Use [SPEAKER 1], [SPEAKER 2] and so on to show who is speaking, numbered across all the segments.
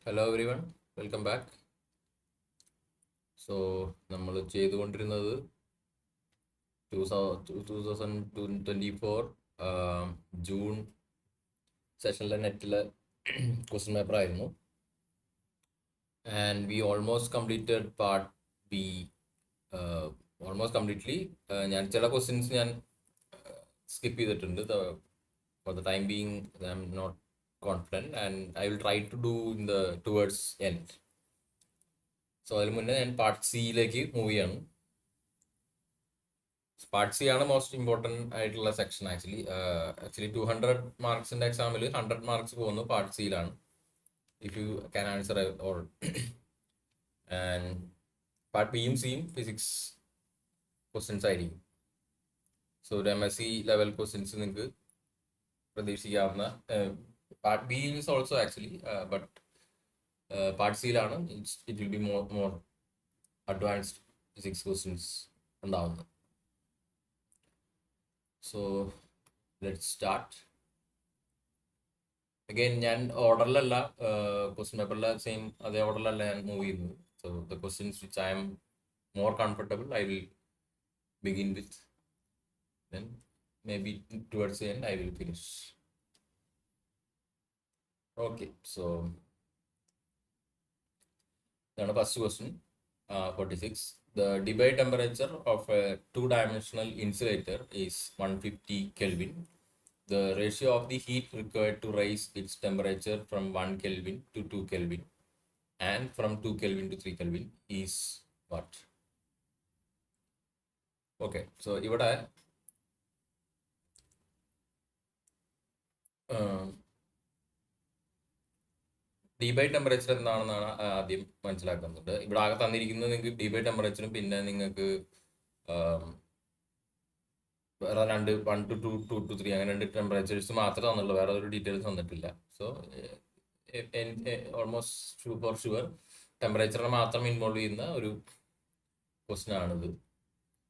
[SPEAKER 1] Hello every one, welcome back. So നമ്മൾ ചെയ്തുകൊണ്ടിരുന്നത് 2024 June സെഷനിലെ നെറ്റിലെ ക്വസ്റ്റ്യൻ പേപ്പർ ആയിരുന്നു. And we almost completed part B almost completely. ഞാൻ ചില ക്വസ്റ്റ്യൻസ് ഞാൻ സ്കിപ്പ് ചെയ്തിട്ടുണ്ട്. For the time being I am not confident and I will try to do in the towards end. So അതിന് മുന്നേ ഞാൻ പാർട്ട് സിയിലേക്ക് മൂവ് ചെയ്യാണ്. പാർട്ട് സി ആണ് മോസ്റ്റ് ഇമ്പോർട്ടൻറ്റ് ആയിട്ടുള്ള സെക്ഷൻ. ആക്ച്വലി 200 മാർക്സിൻ്റെ എക്സാമിൽ 100 മാർക്സ് പോകുന്നു part സിയിലാണ്, if you can answer all. And part ബിയും സിയും ഫിസിക്സ് ക്വസ്റ്റ്യൻസ് ആയിരിക്കും. സോ ഒരു MSc ലെവൽ ക്വസ്റ്റ്യൻസ് നിങ്ങൾക്ക് പ്രതീക്ഷിക്കാവുന്ന. Part B is also actually, but part സിയിലാണ് it will be more advanced physics questions ഉണ്ടാവുന്നത്. So let's start. അഗൈൻ ഞാൻ ഓർഡറിലല്ല, ക്വസ്റ്റ്യൻ പേപ്പറിലെ സെയിം അതേ ഓർഡറിലല്ല ഞാൻ മൂവ് ചെയ്യുന്നത്. So the questions which I am more comfortable I will begin with, then maybe towards the end I will finish. Okay, so the first question, 46. The debye temperature of a two-dimensional insulator is 150 Kelvin. The ratio of the heat required to raise its temperature from 1 Kelvin to 2 Kelvin and from 2 Kelvin to 3 Kelvin is what? Okay, so ഇവിടെ debye temperature എന്താണെന്നാണ് ആദ്യം മനസ്സിലാക്കുന്നത്. ഇവിടെ ആകെ തന്നിരിക്കുന്നത് നിങ്ങൾക്ക് debye ടെമ്പറേച്ചറും പിന്നെ നിങ്ങൾക്ക് വേറെ 1 to 2, 2 to 3 അങ്ങനെ 2 ടെമ്പറേച്ചേഴ്സ് മാത്രമേ തന്നുള്ളൂ, വേറെ ഒരു ഡീറ്റെയിൽസ് തന്നിട്ടില്ല. സോ ഓൾമോസ്റ്റ് ഫോർ ഷുവർ ടെമ്പറേച്ചറിനെ മാത്രം ഇൻവോൾവ് ചെയ്യുന്ന ഒരു ക്വസ്റ്റ്യൻ ആണിത്.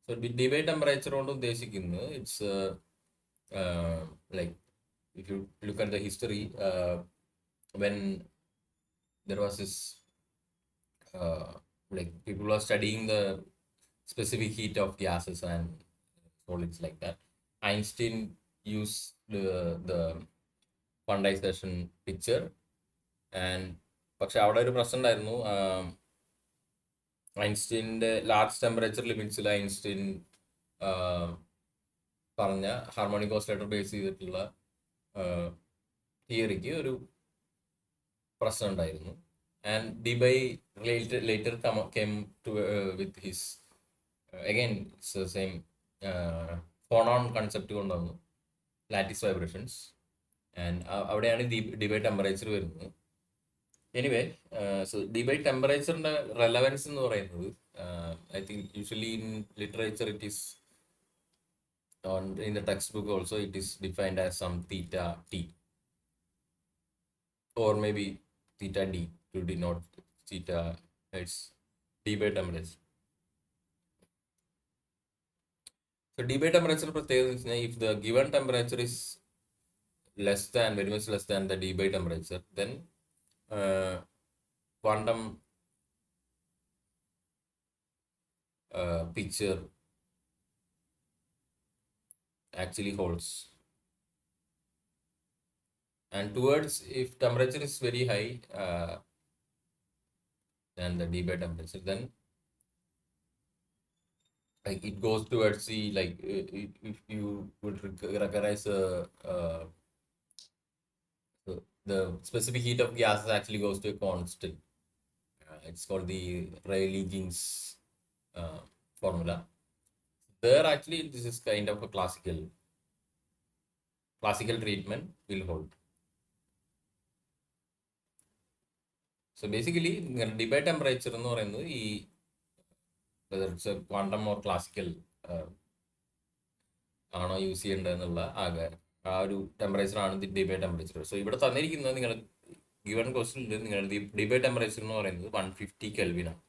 [SPEAKER 1] സോ ഡിബൈ ടെമ്പറേച്ചർ കൊണ്ട് ഉദ്ദേശിക്കുന്നത് it's like if you look at the history, when there was this like people were studying the specific heat of gases and solids like that, Einstein used the quantization picture. And പക്ഷെ അവിടെ ഒരു പ്രശ്നം ഉണ്ടായിരുന്നു. ഐൻസ്റ്റീൻ്റെ large temperature ലിമിറ്റ്സിൽ Einstein പറഞ്ഞ harmonic oscillator base ചെയ്തിട്ടുള്ള തിയറിക്ക് ഒരു പ്രശ്നം ഉണ്ടായിരുന്നു. And Debye later came to with his again it's the same phonon concept കൊണ്ടുവന്നു, ലാറ്റിസ് വൈബ്രേഷൻസ്. ആൻഡ് അവിടെയാണ് ഡിബൈ ടെമ്പറേച്ചർ വരുന്നത്. എനിവേ, സോ ഡിബൈ ടെമ്പറേച്ചറിൻ്റെ റെലവൻസ് എന്ന് പറയുന്നത്, I think usually in literature it is in the textbook also it is defined as some theta t or maybe theta d to denote theta. It's debye temperature. So debye temperature പ്രത്യേകത, if the given temperature is less than, very much less than the debye temperature, then quantum picture actually holds. And towards, if temperature is very high than the debye temperature, then like it goes towards the, like if you would recognize the specific heat of gases actually goes to a constant. It's called the Rayleigh-Jeans formula. There actually this is kind of a classical treatment will hold. So basically debye temperature എന്ന് പറയുന്നത് ഈ whether it's a quantum or classical ആണോ use ചെയ്യേണ്ടതെന്നുള്ള ആകെ ആ ഒരു ടെമ്പറേച്ചറാണ് debye temperature. So ഇവിടെ തന്നിരിക്കുന്നത് നിങ്ങൾ ഗിവൺ ക്വസ്റ്റ്യനിൽ നിങ്ങളുടെ ഡിബൈ ടെമ്പറേച്ചർ എന്ന് പറയുന്നത് 150 കെൽവിനാണ്.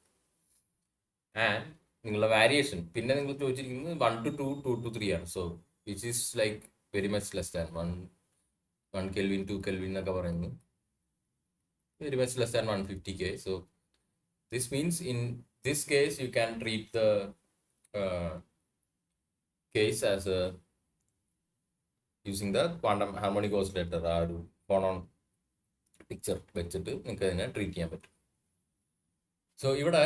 [SPEAKER 1] ആൻഡ് നിങ്ങളുടെ വാരിയേഷൻ പിന്നെ നിങ്ങൾ ചോദിച്ചിരിക്കുന്നത് 1 to 2, 2 to 3 ആണ്. So which is like very much less than 1 kelvin 2 kelvin എന്നൊക്കെ പറയുന്നത്. very much less than 150K. So this means in this case, you can treat the case as a using the quantum harmonic oscillator ആ ഒരു ഫോണോൺ picture വെച്ചിട്ട് നിങ്ങൾക്ക് അതിനെ treat ചെയ്യാൻ പറ്റും. So ഇവിടെ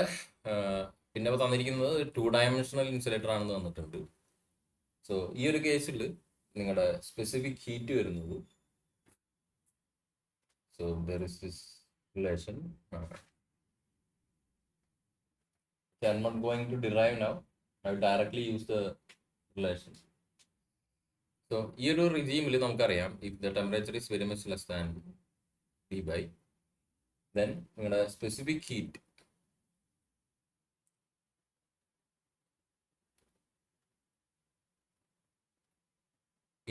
[SPEAKER 1] പിന്നെ തന്നിരിക്കുന്നത് 2 ഡയമെൻഷണൽ ഇൻസുലേറ്റർ ആണെന്ന് തന്നിട്ടുണ്ട്. സോ ഈ ഒരു കേസിൽ നിങ്ങളുടെ സ്പെസിഫിക് ഹീറ്റ് വരുന്നത്, so there is this relation I'm not going to derive now. I will directly use the relation. So ഈ ഒരു regime നമുക്കറിയാം, if the temperature is very much less than T by, then നിങ്ങളുടെ specific heat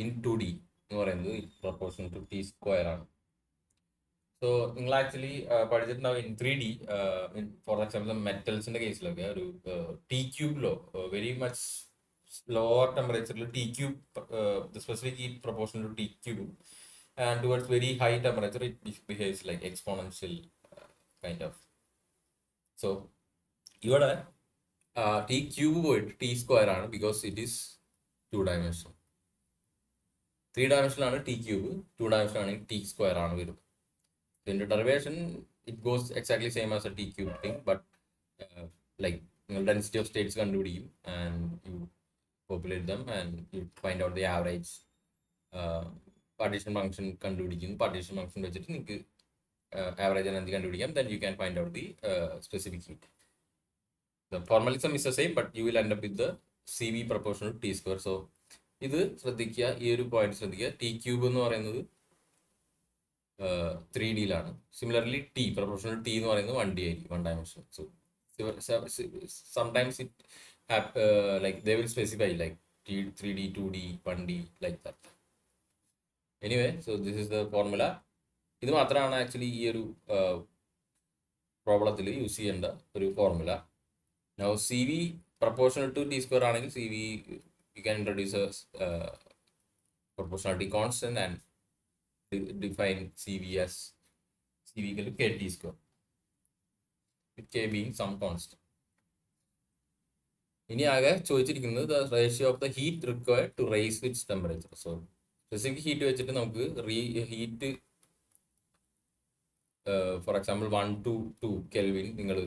[SPEAKER 1] in 2D എന്ന് പറയുന്നത് proportional to T square ആണ്. So നിങ്ങൾ actually പഠിച്ചിട്ടുണ്ടാവും in 3D, for example മെറ്റൽസിന്റെ കേസിലൊക്കെ ഒരു ടി ക്യൂബിലോ വെരി മച്ച് ലോവർ ടെമ്പറേച്ചറിൽ T cube the specific heat proportional to T cube and towards very high temperature it behaves like exponential kind of. So ഇവിടെ T cube പോയിട്ട് T square ആണ്, because it is 2 dimension. 3 ഡയമെൻഷനാണ് T cube, 2 dimension ആണെങ്കിൽ T square ആണ് വരും. In the derivation, it goes exactly same as a T cube thing, but like density of states കണ്ടുപിടിക്കും and you populate them and you find out the average partition function കണ്ടുപിടിക്കും. partition function വെച്ചിട്ട് നിങ്ങൾക്ക് average energy കണ്ടുപിടിക്കാം. then you can find out the specific heat. The formalism is the same, but you will end up with the CV proportional to T square. So ഇത് ശ്രദ്ധിക്കുക, ഈ ഒരു point ശ്രദ്ധിക്കുക. T cube എന്ന് പറയുന്നത് 3D-ലാണ്. Similarly T proportional T എന്ന് പറയുന്നത് 1D ആയിരിക്കും, 1 dimension. So sometimes it like they will specify like 3D 2D 1D like that. Anyway, so this is the formula. ഇത് മാത്രമാണ് ആക്ച്വലി ഈ ഒരു പ്രോബ്ലത്തിൽ യൂസ് ചെയ്യേണ്ട ഒരു formula. Now C V proportional to T square ആണെങ്കിൽ C V you can introduce proportionality constant and define CV as CV equal to KT square, with K being some constant. ഇനി ആകെ ചോദിച്ചിരിക്കുന്നത് the ratio of the heat required to raise its temperature. So specific heat വെച്ചിട്ട് നമുക്ക് heat for example 1 to 2 kelvin നിങ്ങൾ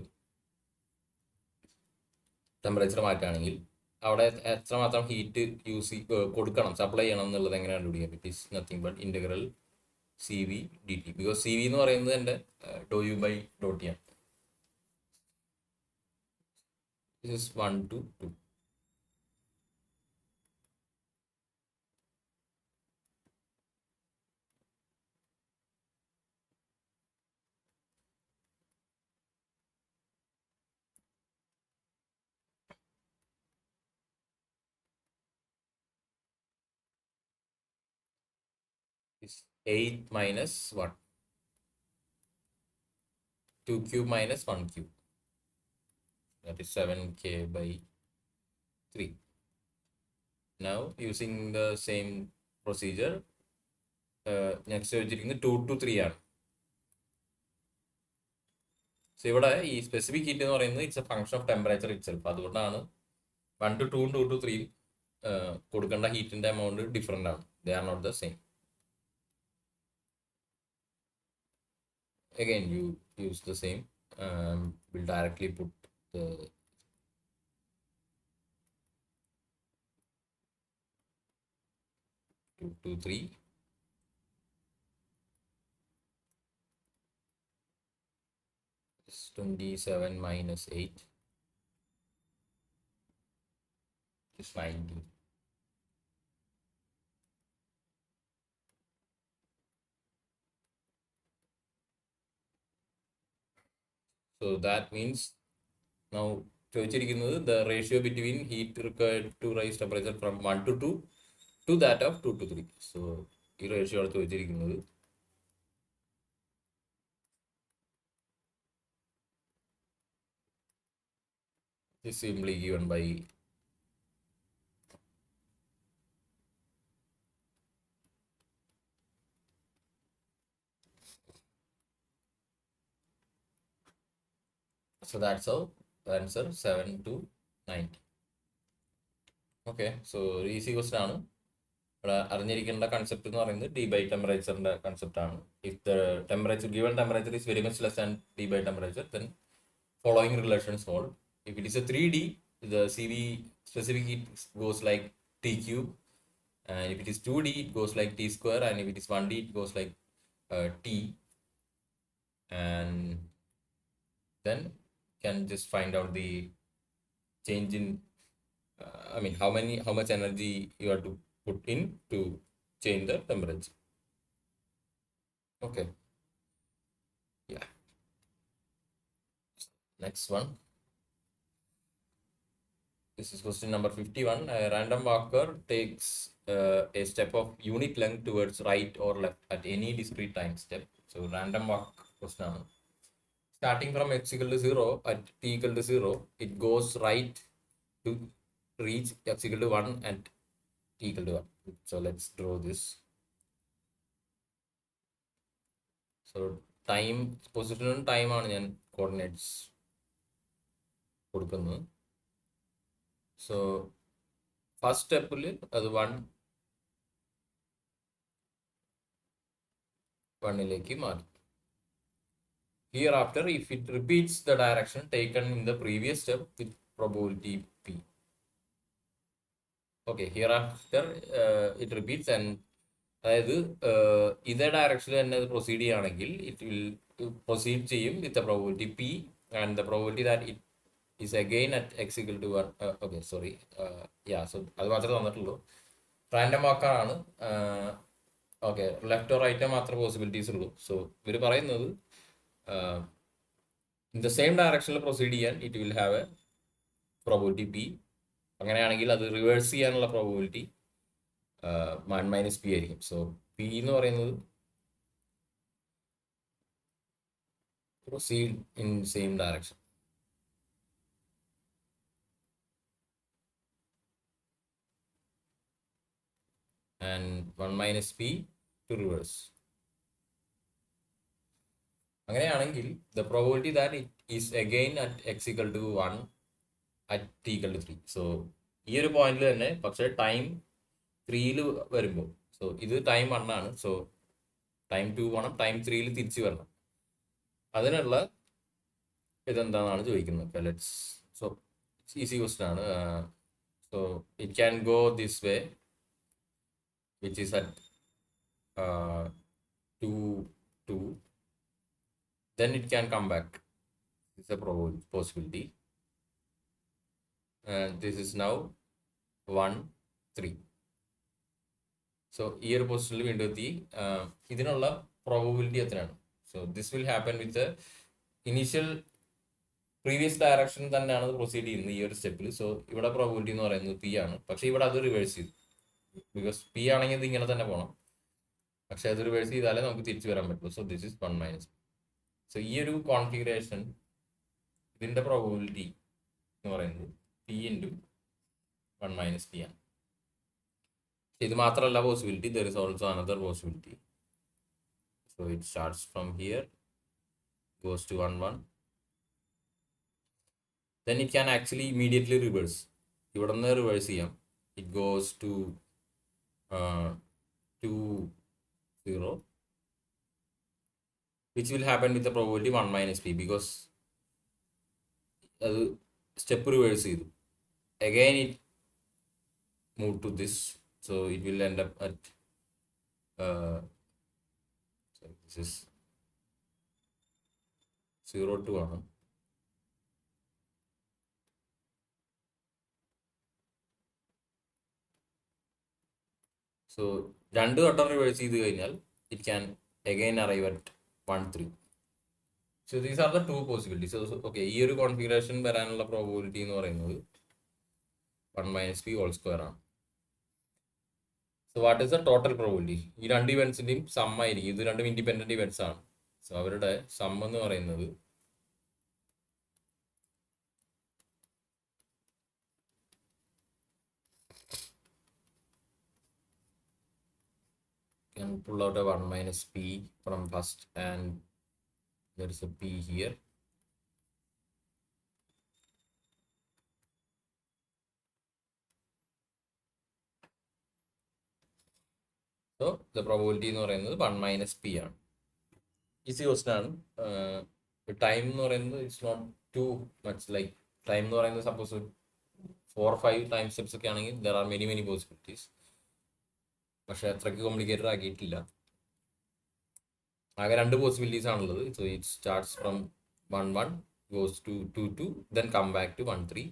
[SPEAKER 1] temperature മാറ്റുകയാണെങ്കിൽ അവിടെ എത്രമാത്രം heat കൊടുക്കണം, സപ്ലൈ ചെയ്യണം എന്നുള്ളത് എങ്ങനെ കണ്ടുപിടിക്കാം? It is nothing but integral C V D T, because C V എന്ന് പറയുന്നത് എൻ്റെ do U by do T ആണ്. This is 1 to 2. Is 8 minus what? 2 cube minus 1 cube. That is 7K by 3. Now using the same procedure, next ചോദിച്ചിരിക്കുന്നത് 2 to 3 ആണ്. So ഇവിടെ ഈ specific heat എന്ന് പറയുന്നത് it's A function of temperature itself. അതുകൊണ്ടാണ് 1 to 2 2 to 3 കൊടുക്കേണ്ട ഹീറ്റിന്റെ amount different ആണ്. They are not the same. Again, you use the same. We'll directly put the two to 3. It's 27 minus 8 is 19. So that means now ചോദിച്ചിരിക്കുന്നത് the ratio between heat required to raise temperature from 1 to 2 to that of 2 to 3. So ഈ ratio ആണ് ചോദിച്ചിരിക്കുന്നത്. Is simply given by So that's how the answer 7 to 90. Okay, so easy question ആണ്. ഇവിടെ അറിഞ്ഞിരിക്കേണ്ട concept എന്ന് പറയുന്നത് D by ടെമ്പറേച്ചറിന്റെ concept ആണ്. If the temperature given temperature is very much less than d by temperature, then following relations hold. If it is a 3D, the CV specific heat goes like T cube, and if it is 2D, it goes like T square, and if it is 1D, it goes like T. And then can just find out the change in how much energy you have to put in to change the temperature. Okay, yeah. Next one. This is question number 51. A random walker takes a step of unit length towards right or left at any discrete time step. So random walk question. Starting from x equal to 0 at t equal to 0, it goes right to reach x equal to 1 and t equal to 1. So let's draw this. So time, position and time ആണ് ഞാൻ coordinates കൊടുക്കുന്നത്. So first step അത് 1ലേക്ക് മാറി. Hereafter, if it repeats the direction taken in the previous step with probability p. Okay, hereafter it repeats, and അതായത് ഇതേ ഡയറക്ഷനിൽ തന്നെ അത് പ്രൊസീഡ് ചെയ്യുകയാണെങ്കിൽ ഇറ്റ് വിൽ പ്രൊസീഡ് ചെയ്യും with a probability P, and the probability that it is again at X equal to 1. Okay, sorry, so അത് മാത്രമേ തന്നിട്ടുള്ളൂ. റാൻഡം വാക്കാണ്. ഓക്കെ, ലെഫ്റ്റ് ഓർ റൈറ്റ് മാത്രമേ പോസിബിലിറ്റീസ് ഉള്ളൂ. സോ ഇവർ പറയുന്നത് ഇൻ ദ സെയിം ഡയറക്ഷനിൽ പ്രൊസീഡ് ചെയ്യാൻ it will have a probability P. അങ്ങനെയാണെങ്കിൽ അത് റിവേഴ്സ് ചെയ്യാനുള്ള പ്രോബിലിറ്റി 1 മൈനസ് പി ആയിരിക്കും. സോ പി എന്ന് പറയുന്നത് proceed in same direction. And 1 minus P to reverse. അങ്ങനെയാണെങ്കിൽ the probability that it is again at X equal to 1 at T equal to 3. So ഈ ഒരു പോയിന്റിൽ തന്നെ, പക്ഷേ ടൈം 3ൽ വരുമ്പോൾ, സോ ഇത് ടൈം 1 ആണ്. സോ ടൈം 2 വേണം, ടൈം 3ൽ തിരിച്ച് വരണം. അതിനുള്ള ഇതെന്താണെന്നാണ് ചോദിക്കുന്നത്. ലെറ്റ്സ്, സോ ഈസി ക്വസ്റ്റൻ ആണ്. So it can go this way which is at 2, 2. Then it can come back. It's a possibility. And this is now 1, 3. So ഈ ഒരു പൊസിഷനിൽ വീണ്ടും എത്തി. ഇതിനുള്ള പ്രോബബിലിറ്റി എത്രയാണ്? So this will happen with initial previous direction തന്നെയാണ് proceed ചെയ്യുന്നത് ഈ ഒരു സ്റ്റെപ്പിൽ. സോ ഇവിടെ പ്രോബബിലിറ്റി എന്ന് പറയുന്നത് പി ആണ്. പക്ഷേ ഇവിടെ അത് റിവേഴ്സ് ചെയ്തു. ബിക്കോസ് പി ആണെങ്കിൽ ഇത് ഇങ്ങനെ തന്നെ പോകണം, പക്ഷെ അത് റിവേഴ്സ് ചെയ്താലേ നമുക്ക് തിരിച്ചു വരാൻ പറ്റുള്ളൂ. So this is 1 minus. So ഈ ഒരു കോൺഫിഗറേഷൻ, ഇതിൻ്റെ പ്രോബബിലിറ്റി എന്ന് പറയുന്നത് പി ഇൻറ്റു 1 മൈനസ് പി ആണ്. ഇത് മാത്രമല്ല possibility, there is also another possibility. So it starts from here, goes to 1, 1. Then it can actually immediately reverse. ഇവിടെ നിന്ന് റിവേഴ്സ് ചെയ്യാം. It goes to 2, 0, which will happen with the probability 1 minus p, because അത് step reverse ചെയ്തു. Again it moved to this, so it will end up at so this is 0 to 1. So രണ്ട് വട്ടം reverse ചെയ്ത് കഴിഞ്ഞാൽ it can again arrive at 1, 3. So these are the two possibilities. So okay, ഈ ഒരു configuration വരാനുള്ള probability എന്ന് പറയുന്നത് 1 minus P whole square ആണ്. So what is the total probability? ഈ രണ്ട് ഇവൻസിൻ്റെയും സം ആയിരിക്കും. ഇത് രണ്ടും ഇൻഡിപെൻഡൻറ്റ് ഇവൻസ് ആണ്. സോ അവരുടെ സം എന്ന് പറയുന്നത് can pull out a 1 minus p from first, and there is a p here. So the probability എന്ന് പറയുന്നത് 1 മൈനസ് പി ആണ്. ഈസി ക്വസ്റ്റൻ ആണ്. ടൈം എന്ന് പറയുന്നത് it's not too much like time എന്ന് പറയുന്നത് സപ്പോസ് 4-5 ടൈം സ്റ്റെപ്സ് ഒക്കെ ആണെങ്കിൽ ദർ ആർ മെനി പോസിബിലിറ്റീസ്. പക്ഷെ അത്രയ്ക്ക് കോംപ്ലിക്കേറ്റഡ് ആക്കിയിട്ടില്ല. ആകെ 2 പോസിബിലിറ്റീസ് ആണുള്ളത്. So it starts from 1-1 goes to 2-2 then come back to 1-3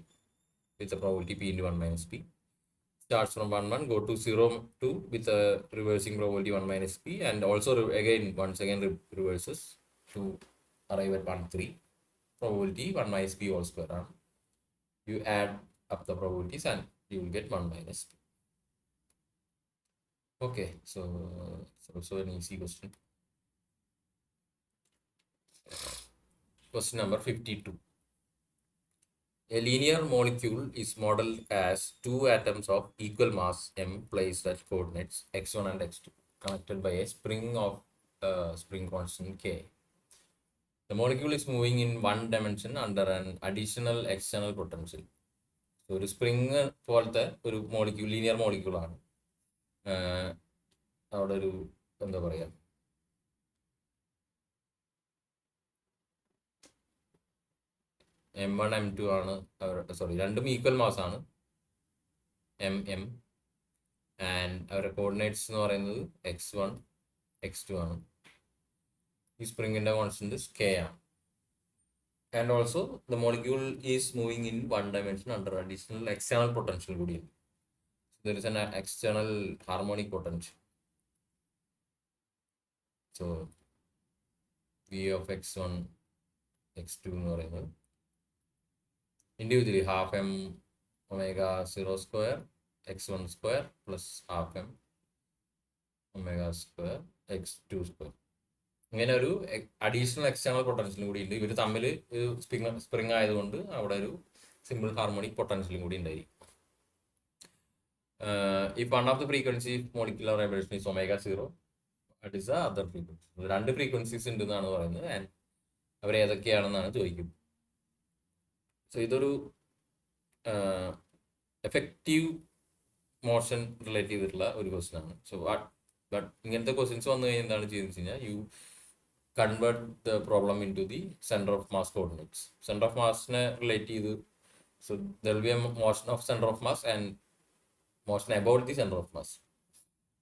[SPEAKER 1] with probability p into 1 minus p. Starts from 1-1 go to 0-2 with a reversing probability 1 minus p, and also again once again reverses to arrive at 1-3 probability 1 minus p whole square. You add up the probabilities and you will get 1 minus p. Okay, so it's also an easy question. Question number 52. A linear molecule is modeled as 2 atoms of equal mass m placed at coordinates x1 and x2 connected by a spring of spring constant k. The molecule is moving in one dimension under an additional external potential. So ഒരു spring പോലത്തെ ഒരു molecule, linear മോളിക്യൂളാണ്. അവിടെ ഒരു എന്താ പറയുക, M1 M2 ആണ് sorry രണ്ടും equal mass ആണ്, M ആൻഡ് അവരുടെ കോർഡിനേറ്റ്സ് എന്ന് പറയുന്നത് x1 x2 ആണ്. ഈ സ്പ്രിങ്ങിന്റെ കോൺസ്റ്റന്റ് k ആണ്. And also the molecule is moving in one dimension under additional external potential കൂടിയുണ്ട്. There is an external harmonic potential. So V of x1 x2 എന്ന് പറയുന്നത് individually half m omega 0 square x1 square plus half m omega square x2 square. ഇങ്ങനെ ഒരു additional external പൊട്ടൻഷ്യലും കൂടി ഉണ്ട്. ഇവർ തമ്മിൽ spring ആയതുകൊണ്ട് അവിടെ ഒരു സിമ്പിൾ ഹാർമോണിക് പൊട്ടൻഷ്യലും കൂടി ഉണ്ടായിരിക്കും. If one of the frequency molecular vibration is omega 0, what is the other frequency? 2 frequencies ഉണ്ടെന്നാണ് പറയുന്നത്. ആൻഡ് അവർ ഏതൊക്കെയാണെന്നാണ് ചോദിക്കുന്നത്. സോ ഇതൊരു എഫക്റ്റീവ് മോഷൻ റിലേറ്റ് ചെയ്തിട്ടുള്ള ഒരു ക്വസ്റ്റൻ ആണ്. സോ ബട്ട് ഇങ്ങനത്തെ ക്വസ്റ്റ്യൻസ് വന്നു കഴിഞ്ഞാൽ എന്താണ് ചെയ്യുന്നത് വെച്ച് കഴിഞ്ഞാൽ you convert the problem into the centre of mass coordinates. Centre of മാസിനെ റിലേറ്റ് ചെയ്ത്, so there will be a motion of centre of mass and motion about the centre of mass.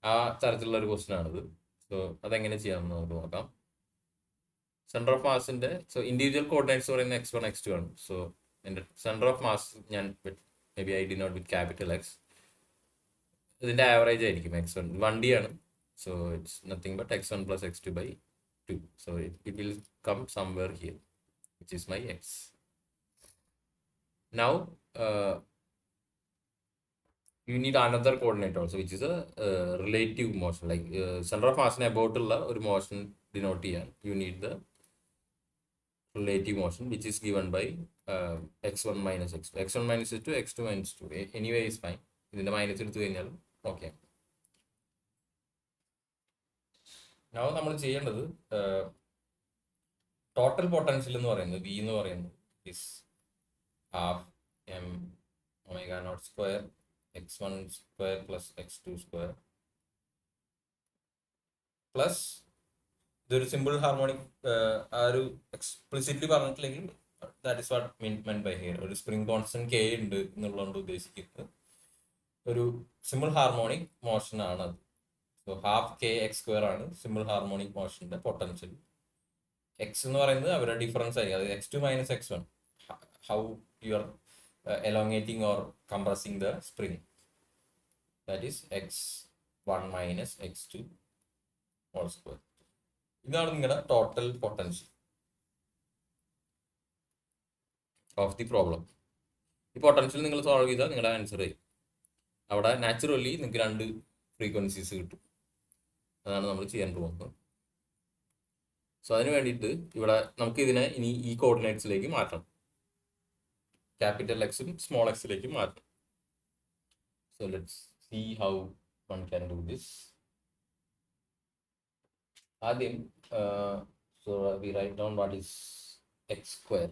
[SPEAKER 1] ആ തരത്തിലുള്ള ഒരു question ആണിത്. So അതെങ്ങനെ ചെയ്യാമെന്ന് നമുക്ക് നോക്കാം. സെൻറ്റർ ഓഫ് മാസിൻ്റെ ഇൻഡിവിജ്വൽ കോർഡിനേറ്റ്സ് പറയുന്നത് x1 x2 ആണ്. സോ എൻ്റെ സെൻറ്റർ ഓഫ് മാസ് ഞാൻ may be I denote with capital X. ഇതിൻ്റെ ആവറേജ് ആയിരിക്കും x1 1D ആണ്. So it's nothing but x1 plus x2 by 2. So it will come somewhere here, which is my x. Now you need another coordinate also, which is a relative motion, like center of mass about ulla oru motion denote cheyan you need the relative motion, which is given by x1 minus x2. x1 minus x2 x2 minus 2 anyway is fine. ഇതിന്റെ minus എടുത്തു കഴിഞ്ഞാൽ okay. now നമ്മൾ ചെയ്യേണ്ടത് total potential എന്ന് പറയുന്നത് V എന്ന് പറയുന്നത് is half m omega naught square x1 square plus x2 square plus ഇതൊരു സിമ്പിൾ ഹാർമോണിക് ആ ഒരു എക്സ്പ്ലിസിറ്റ്ലി പറഞ്ഞിട്ടില്ലെങ്കിൽ that is what meant by here. ഒരു സ്പ്രിംഗ് കോൺസ്റ്റന്റ് k ഉണ്ട് എന്നുള്ളതുകൊണ്ട് ഉദ്ദേശിക്കുന്നത് ഒരു സിമ്പിൾ ഹാർമോണിക് മോഷൻ ആണ് അത്. So half k x square ആണ് സിമ്പിൾ ഹാർമോണിക് മോഷന്റെ പൊട്ടൻഷ്യൽ. എക്സ് എന്ന് പറയുന്നത് അവരുടെ ഡിഫറൻസ് ആയിരിക്കും. അത് x2 minus x1, how you are elongating or compressing the spring, that is x1 minus x2 whole square. ഇതാണ് നിങ്ങളുടെ total potential of the problem. ഈ potential നിങ്ങൾ സോൾവ് ചെയ്താൽ നിങ്ങളുടെ ആൻസർ ആയി. അവിടെ നാച്ചുറലി നിങ്ങൾക്ക് 2 ഫ്രീക്വൻസീസ് കിട്ടും. അതാണ് നമ്മൾ ചെയ്യാൻ പോകുന്നത്. സോ അതിന് വേണ്ടിയിട്ട് ഇവിടെ നമുക്ക് ഇതിനെ ഇനി ഈ കോർഡിനേറ്റ്സിലേക്ക് മാറ്റണം. ക്യാപിറ്റൽ എക്സും സ്മോൾ എക്സിലേക്ക് മാറ്റണം. So let's see how one can do this. ആദ്യം so we write down what is X square.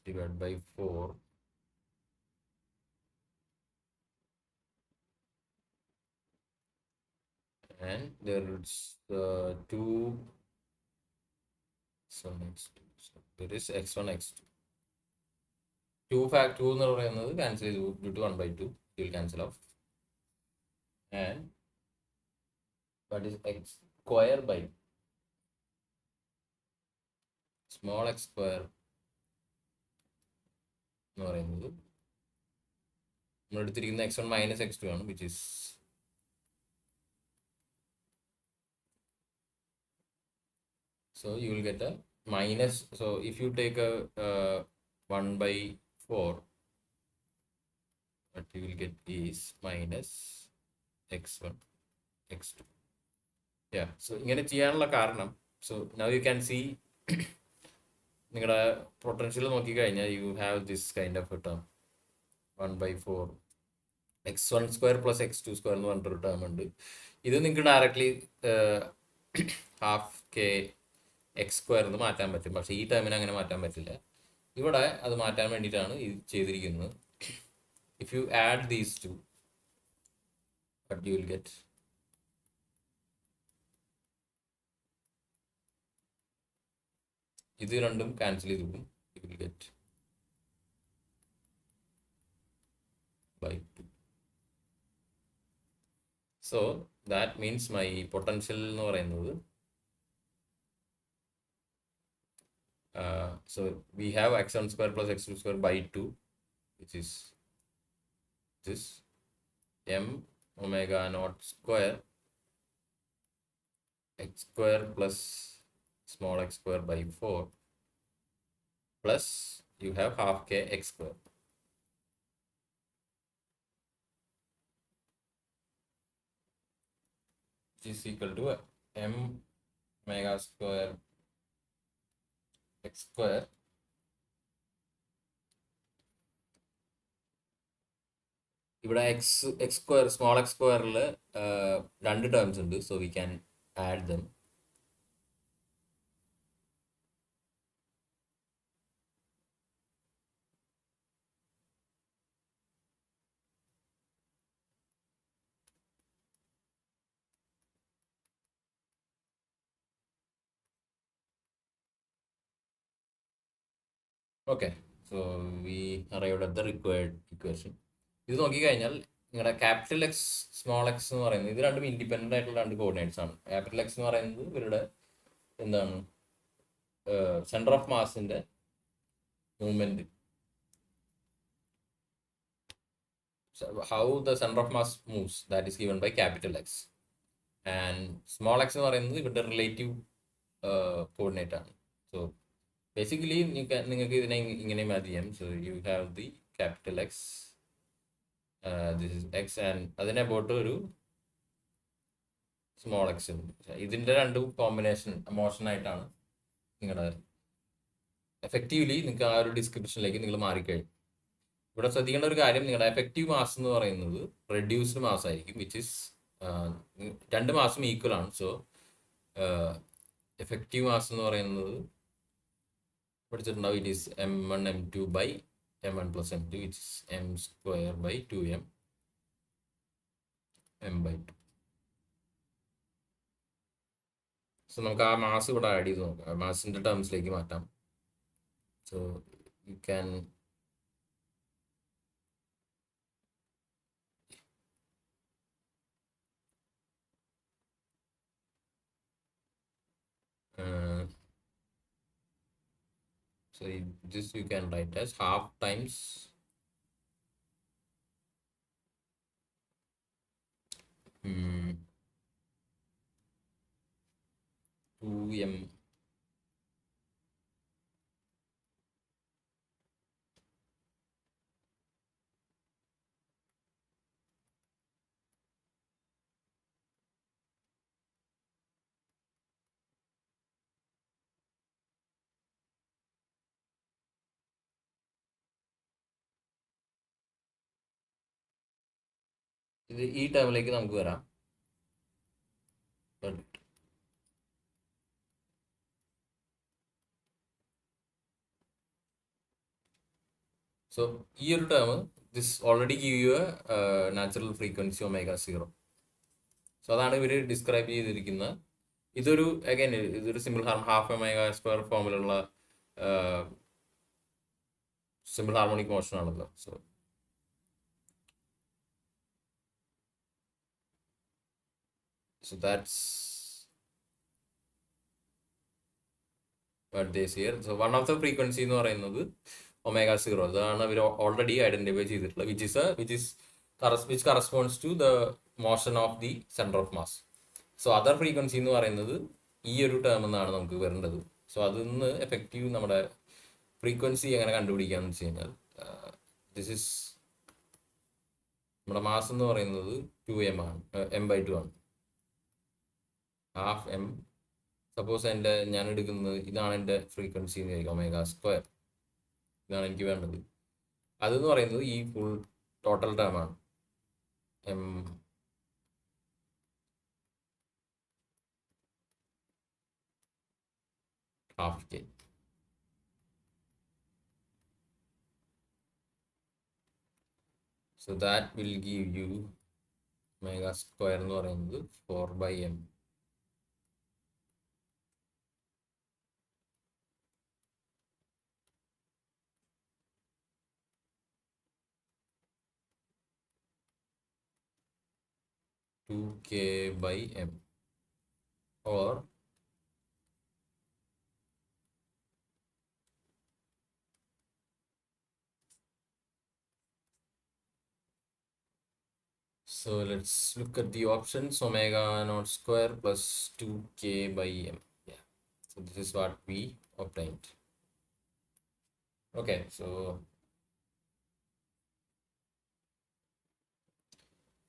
[SPEAKER 1] divided by 4. And there is 2 x1 x2. So there is x1 x2. 2 fact 2 എന്ന് പറയുന്നത് cancel ചെയ്തു due to 1/2. It will cancel off. And what is x square by small x square എന്ന് പറയുന്നത് നമ്മൾ എടുത്തിരിക്കുന്ന x1 minus x2 ആണ്, which is so you will get a minus. So if you take a 1/4, what you will get is minus x1 x2. Yeah, so ഇങ്ങനെ ചെയ്യാനുള്ള കാരണം, so now you can see നിങ്ങളുടെ potential നോക്കിക്കഴിഞ്ഞാൽ you have this kind of term 1/4 x1 square plus x2 square എന്ന് പറഞ്ഞിട്ടൊരു term ഉണ്ട്. ഇത് നിങ്ങൾക്ക് directly half K X square എന്ന് മാറ്റാൻ പറ്റും, പക്ഷേ ഈ ടേമിന് അങ്ങനെ മാറ്റാൻ പറ്റില്ല. ഇവിടെ അത് മാറ്റാൻ വേണ്ടിയിട്ടാണ് ഇത് ചെയ്തിരിക്കുന്നത്. If you add these two, but you will get ഇത് രണ്ടും ക്യാൻസൽ ചെയ്ത് പോകും. You will get by 2. So that means my potential എന്ന് പറയുന്നത് so we have x1 square plus x2 square by 2, which is this m omega naught square x square plus small x square by 4 plus you have half k x square. Is equal to m omega square x square ഇവിടെ x square small x squareൽ രണ്ട് terms ഉണ്ട്, so we can add them. Okay, so we arrived at the required equation. ഇത് നോക്കിക്കഴിഞ്ഞാൽ നിങ്ങളുടെ capital X small X എന്ന് പറയുന്നത് ഇത് രണ്ടും ഇൻഡിപെൻഡൻ്റ് ആയിട്ടുള്ള രണ്ട് കോർഡിനേറ്റ്സ് ആണ്. ക്യാപിറ്റൽ എക്സ് എന്ന് പറയുന്നത് ഇവരുടെ എന്താണ് സെൻറ്റർ ഓഫ് മാസിൻ്റെ movement, how the centre of mass moves, that is given by capital X. And small X എന്ന് പറയുന്നത് ഇവരുടെ റിലേറ്റീവ് കോർഡിനേറ്റ് ആണ്. സോ ബേസിക്കലി നിങ്ങൾക്ക് ഇതിനെ ഇങ്ങനെ ഇമാജിൻ ചെയ്യാം. So you have the capital X, this is X, and അതിനെ about ഒരു സ്മോൾ എക്സ് ഉണ്ട്. ഇതിൻ്റെ രണ്ടും കോമ്പിനേഷൻ മോഷനായിട്ടാണ് നിങ്ങളുടെ എഫക്റ്റീവ്ലി നിങ്ങൾക്ക് ആ ഒരു ഡിസ്ക്രിപ്ഷനിലേക്ക് നിങ്ങൾ മാറിക്കഴിയും. ഇവിടെ ശ്രദ്ധിക്കേണ്ട ഒരു കാര്യം, നിങ്ങളുടെ എഫക്റ്റീവ് മാസ് എന്ന് പറയുന്നത് റെഡ്യൂസ്ഡ് മാസ് ആയിരിക്കും, വിച്ച് ഇസ് രണ്ട് മാസും ഈക്വൽ ആണ്. സോ എഫക്റ്റീവ് മാസ് എന്ന് പറയുന്നത് പഠിച്ചിട്ടുണ്ടാവും, it is m1 m2 by m1 plus m2, which is m square by 2m m/2. സോ നമുക്ക് ആ മാസ് ഇവിടെ ആഡ് ചെയ്ത് നോക്കാം, മാസിൻ്റെ ടേംസിലേക്ക് മാറ്റാം. So you can so this you can write as half times hmm, 2m ഇത് ഈ ടേമിലേക്ക് നമുക്ക് വരാം. ബട്ട് സോ ഈ ഒരു term this already give you A natural frequency omega 0. So അതാണ് ഇവർ ഡിസ്ക്രൈബ് ചെയ്തിരിക്കുന്നത്. ഇതൊരു അഗൈൻ ഇതൊരു സിമ്പിൾ ഹാഫ് ഒമേഗ സ്ക്വയർ ഫോമിലുള്ള സിമ്പിൾ ഹാർമോണിക് മോഷൻ ആണല്ലോ. So that's what they say here. So one of the frequency എന്ന് പറയുന്നത് ഒമേഗ 0. അതാണ് അവർ ഓൾറെഡി ഐഡന്റിഫൈ ചെയ്തിട്ടുള്ളത്, which corresponds to the motion of the center of mass. So other frequency എന്ന് പറയുന്നത് ഈ ഒരു ടേം എന്നാണ് നമുക്ക് വരേണ്ടത്. സോ അതിന്ന് എഫക്റ്റീവ് നമ്മുടെ ഫ്രീക്വൻസി എങ്ങനെ കണ്ടുപിടിക്കാന്ന് വെച്ച് കഴിഞ്ഞാൽ ദിസ് ഇസ് നമ്മുടെ മാസ് എന്ന് പറയുന്നത് 2m ആണ്, m/2 ആണ്. Half M. സപ്പോസ് ഞാൻ എടുക്കുന്നത് ഇതാണ് എൻ്റെ ഫ്രീക്വൻസി എന്ന് വിചാരിക്കും, ഒമേഗ സ്ക്വയർ. ഇതാണ് എനിക്ക് വേണ്ടത്. അതെന്ന് പറയുന്നത് ഈ ഫുൾ ടോട്ടൽ ടേം ആണ്, M half K. So that will give you omega square എന്ന് പറയുന്നത് 4/m. (2k/m) or so let's look at the options. Omega naught square plus 2k/m. Yeah, so this is what we obtained. Okay, so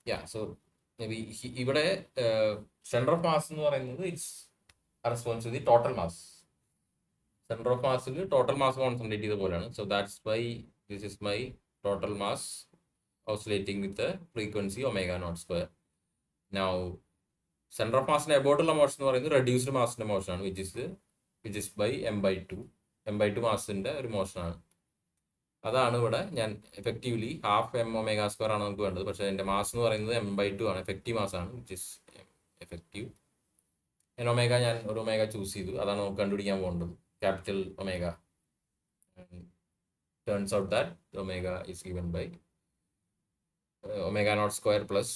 [SPEAKER 1] yeah, so maybe ഇവിടെ centre of mass എന്ന് പറയുന്നത് it's corresponds to the total mass. Centre of മാസിൽ total mass concentrate ചെയ്ത പോലെയാണ്. So that's why this is my total mass oscillating with the frequency omega naught square. Now center of mass above motion എന്ന് പറയുന്നത് reduced മാസിന്റെ motion ആണ്, which is by m/2 മാസിന്റെ ഒരു motion ആണ്. അതാണ് ഇവിടെ ഞാൻ effectively half M omega square ആണ് നമുക്ക് വേണ്ടത്. പക്ഷേ എൻ്റെ മാസ് എന്ന് പറയുന്നത് m/2 ആണ്, എഫക്റ്റീവ് മാസ് ആണ്, വിച്ച് ഇസ് എഫക്റ്റീവ്. ഒമേഗ ഞാൻ ഒരു ഒമേഗ ചൂസ് ചെയ്തു, അതാണ് നമുക്ക് കണ്ടുപിടിക്കാൻ പോകേണ്ടത്, capital omega. Turns out that omega is given by omega naught square plus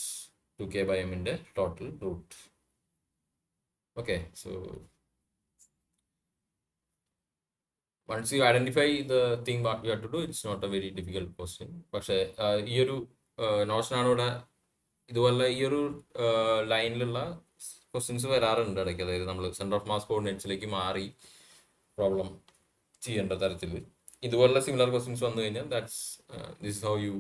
[SPEAKER 1] 2k/m in the total root. Okay, so once you identify the thing what you have to do, it's not a very difficult question. പക്ഷേ ഈ ഒരു നോഷനാണ് ഇവിടെ ഇതുപോലെ ഈ ഒരു ലൈനിലുള്ള questions വരാറുണ്ട് ഇടയ്ക്ക്. അതായത് നമ്മൾ സെൻറ്റർ ഓഫ് മാസ് കോർഡിനേറ്റ്സിലേക്ക് മാറി പ്രോബ്ലം ചെയ്യേണ്ട തരത്തിൽ ഇതുപോലുള്ള സിമിലർ ക്വസ്റ്റ്യൻസ് വന്നു കഴിഞ്ഞാൽ this is how you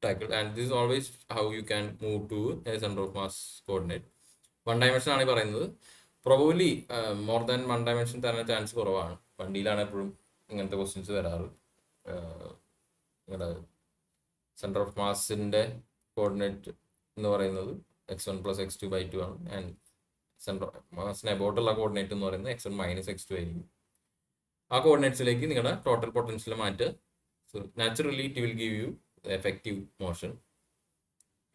[SPEAKER 1] tackle, and this is always how you can move to a center of mass coordinate. 1 dimension ആണ് പറയുന്നത്. പ്രോബബ്ലി മോർ ദാൻ 1 dimension തരാൻ ചാൻസ് കുറവാണ്. വണ്ടിയിലാണ് എപ്പോഴും ഇങ്ങനത്തെ ക്വസ്റ്റ്യൻസ് വരാറ്. നിങ്ങളുടെ സെൻറ്റർ ഓഫ് മാസിൻ്റെ കോർഡിനേറ്റ് എന്ന് പറയുന്നത് x1 + x2/2 ആണ്. ആൻഡ് സെൻറ്റർ മാസിന് അബൌട്ടുള്ള കോർഡിനേറ്റ് എന്ന് പറയുന്നത് x1 - x2 ആയിരിക്കും. ആ കോർഡിനേറ്റ്സിലേക്ക് നിങ്ങളുടെ ടോട്ടൽ പൊട്ടൻഷ്യൽ മാറ്റുക. So naturally it will give U effective motion.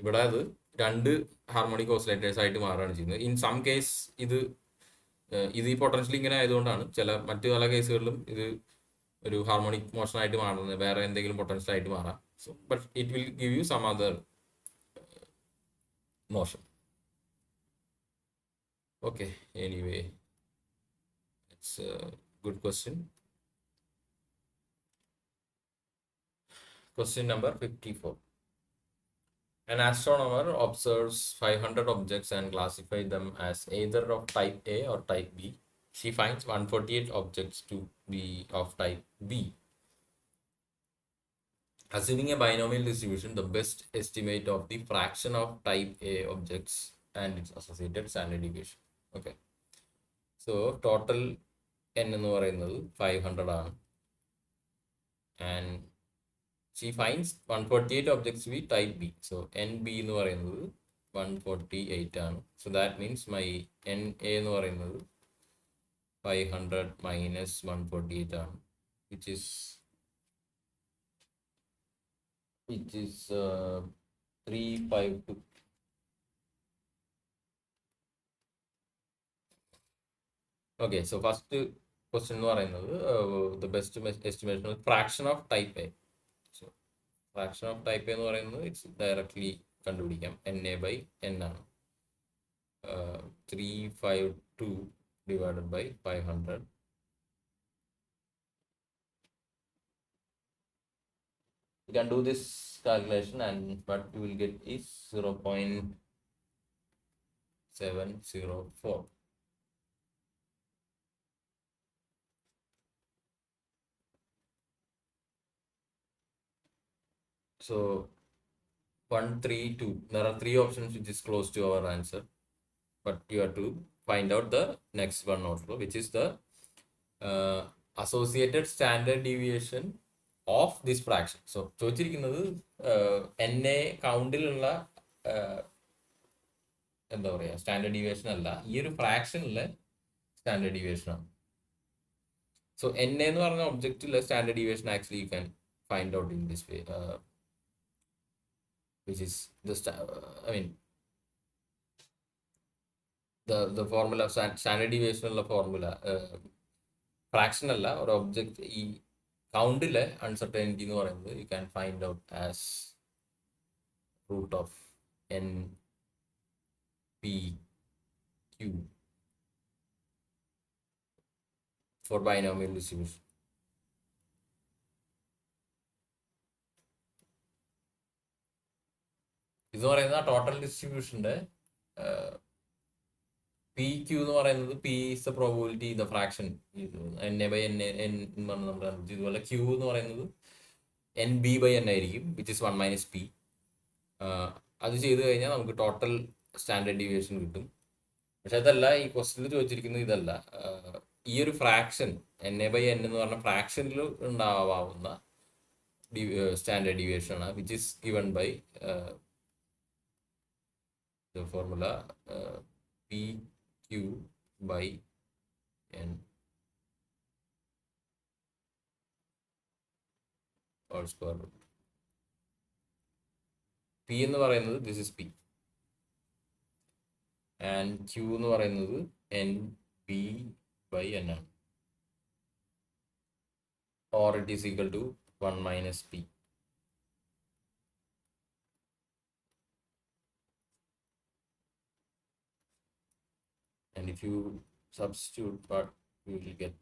[SPEAKER 1] ഇവിടെ അത് 2 ഹാർമോണിക് ഓസിലേറ്റേഴ്സ് ആയിട്ട് മാറുകയാണ് ചെയ്യുന്നത്. ഇൻ സം കേസ് ഇത് ഈ പൊട്ടൻഷ്യൽ ഇങ്ങനെ ആയതുകൊണ്ടാണ് മറ്റു പല കേസുകളിലും ഇത് ഒരു ഹാർമോണിക് മോഷൻ ആയിട്ട് മാറുന്നത്, വേറെ എന്തെങ്കിലും പൊട്ടൻഷ്യൽ ആയിട്ട് മാറാം. So but it will give you some other motion. Okay, anyway it's a good question. Question number 54. An astronomer observes 500 objects and classifies them as either of type A or type B. She finds 148 objects to be of type B. Assuming a binomial distribution, the best estimate of the fraction of type A objects and its associated standard deviation. Okay. So total n എന്ന് പറയുന്നത് 500 ആണ്. And she finds 148 objects to be type B. So NB എന്ന് പറയുന്നത് 148 ആണ്. So that means my NA എന്ന് പറയുന്നത് 500 - 148 ആണ്, which is which is 352. Okay, so first question എന്ന് പറയുന്നത് the best estimation of fraction of type A. So fraction of type A എന്ന് പറയുന്നത് it's directly കണ്ടുപിടിക്കാം. NA by N ആണ്. 352 divided by 500. You can do this calculation and what you will get is 0.704. So 132. There are three options which is close to our answer, but you have to find out the next one also, which is the associated standard deviation of this fraction. So ചോദിച്ചിരിക്കുന്നത് NA കൗണ്ടിലുള്ള എന്താ പറയുക standard deviation അല്ല, ഈ ഒരു ഫ്രാക്ഷനിലെ standard deviation ആണ്. So NA എന്ന് പറഞ്ഞ ഒബ്ജക്റ്റിലെ standard deviation actually you can find out in this way, which is the formula of standard deviation ഉള്ള ഫോർമുല ഫ്രാക്ഷൻ അല്ല, ഒരു ഒബ്ജക്റ്റ് ഈ കൗണ്ടിലെ അൺസർട്ടനിറ്റി എന്ന് പറയുന്നത് you can find out as root of NPQ for binomial distribution. ഇത് പറയുന്നത് total ഡിസ്ട്രിബ്യൂഷന്റെ PQ എന്ന് പറയുന്നത് P is the probability, the fraction NA by N എന്ന് പറഞ്ഞ് നമ്മൾ കണ്ടുപിടിച്ചു. ഇതുപോലെ Q എന്ന് പറയുന്നത് NB by N ആയിരിക്കും, which is 1 minus P. അത് ചെയ്ത് കഴിഞ്ഞാൽ നമുക്ക് ടോട്ടൽ സ്റ്റാൻഡേർഡ് ഡീവിയേഷൻ കിട്ടും. പക്ഷെ അതല്ല ഈ ക്വസ്റ്റ്യനിൽ ചോദിച്ചിരിക്കുന്നത്, ഇതല്ല. ഈ ഒരു ഫ്രാക്ഷൻ NA by N എന്ന് പറഞ്ഞ ഫ്രാക്ഷനിൽ ഉണ്ടാവാവുന്ന സ്റ്റാൻഡേർഡ് ഡീവിയേഷൻ ആണ്, which is given by the formula PQ by N all square root. P എന്ന് പറയുന്നത് this is P and Q എന്ന് പറയുന്നത് NB by N ആണ്, or it is equal to 1 minus P. And if you substitute, what you will get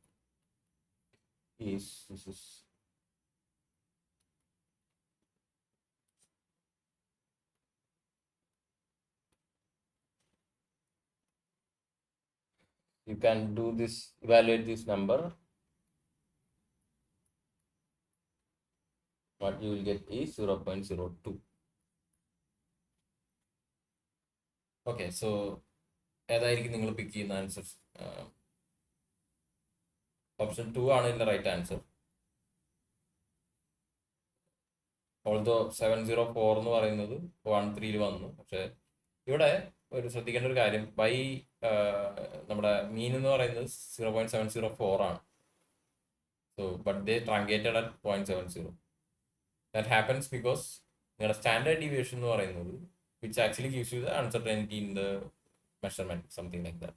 [SPEAKER 1] is this is you can do this, evaluate this number. What you will get is 0.02. Okay, so ഏതായിരിക്കും നിങ്ങൾ പിക്ക് ചെയ്യുന്ന answer? Option 2 ആണ് ഇതിന്റെ right answer. Although 704 എന്ന് പറയുന്നത് 13 വന്നു. പക്ഷെ ഇവിടെ ഒരു ശ്രദ്ധിക്കേണ്ട ഒരു കാര്യം, ബൈ നമ്മുടെ മീൻ എന്ന് പറയുന്നത് 0.704 ആണ്. So but they truncated at 0.70. That happens because നിങ്ങളുടെ സ്റ്റാൻഡേർഡ് ഡീവിയേഷൻ എന്ന് പറയുന്നത് which actually gives you the uncertainty in the measurement, something like that.